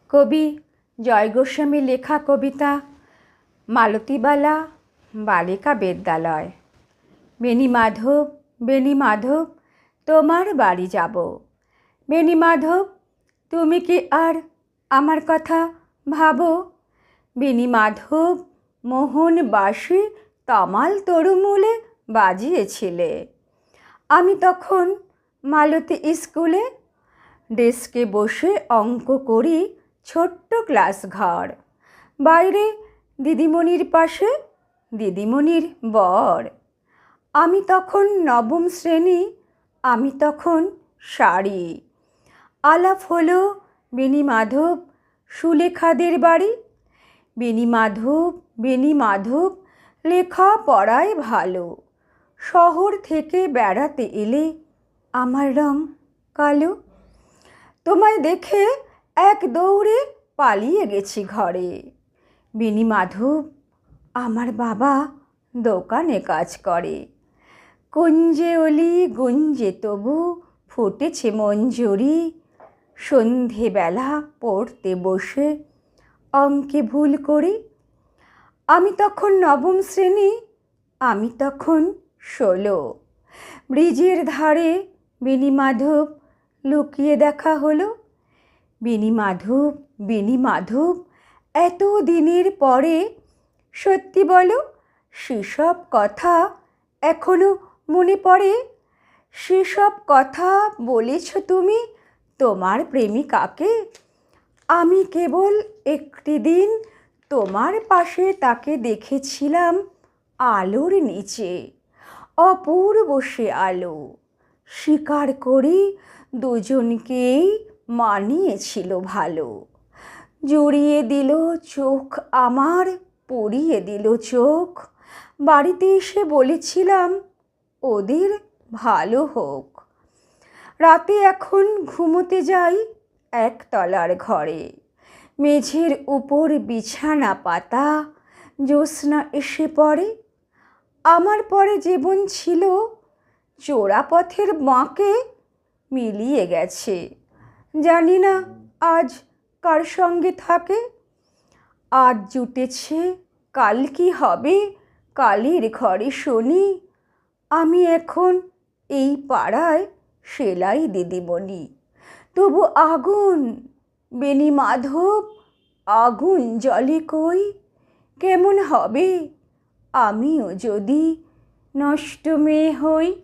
কবি জয় গোস্বামীর লেখা কবিতা মালতীবালা বালিকা বিদ্যালয়। বেণী মাধব, বেণী মাধব, তোমার বাড়ি যাব। বেণী মাধব, তুমি কি আর আমার কথা ভাবো? বেণী মাধব, মোহন বাঁশি তমাল তরুমূলে বাজিয়েছিলে। আমি তখন মালতী স্কুলে ডেস্কে বসে অঙ্ক করি, ছোট্ট ক্লাস ঘর। বাইরে দিদিমণির পাশে দিদিমণির বর। আমি তখন নবম শ্রেণী, আমি তখন শাড়ি। আলাপ হলো বেণী মাধব সুলেখাদের বাড়ি। বেণী মাধব, বেণী মাধব, লেখা পড়ায় ভালো। শহর থেকে বেড়াতে এলে আমার রং কালো। তোমায় দেখে এক দৌড়ে পালিয়ে গেছি ঘরে। বেণী মাধব, আমার বাবা দোকানে কাজ করে। কুঞ্জে অলি গুঞ্জে তবু ফুটেছে মঞ্জুরি। সন্ধেবেলা পড়তে বসে অঙ্কে ভুল করি। আমি তখন নবম শ্রেণী, আমি তখন 16। ব্রিজের ধারে বেণী মাধব লুকিয়ে দেখা হলো। বেণী মাধব, বেণী মাধব, এত দিনের পরে সত্যি বলো, সেসব কথা এখনো মনে পড়ে? সেসব কথা বলেছ তুমি তোমার প্রেমিকাকে? আমি কেবল একটি দিন তোমার পাশে তাকে দেখেছিলাম আলোর নিচে, অপূর্ব সে আলো। স্বীকার করি দুজনকেই মানিয়েছিল ভালো। জুড়িয়ে দিল চোখ আমার, পরিয়ে দিল চোখ। বাড়িতে এসে বলেছিলাম ওদের ভালো হোক। রাতে এখন ঘুমোতে যাই একতলার ঘরে। মেঝের উপর বিছানা পাতা, জ্যোৎস্না এসে পড়ে। আমার পরে জীবন ছিল চোরাপথের বাঁকে মিলিয়ে গেছে। জানি না আজ কার সঙ্গে থাকে। আজ জুটেছে, কাল কি হবে কালের ঘরে শুনি। আমি এখন এই পাড়ায় সেলাই দিদিমণি। তবু আগুন বেণী মাধব, আগুন জ্বলে কই। কেমন হবে আমিও যদি নষ্ট মেয়ে হই।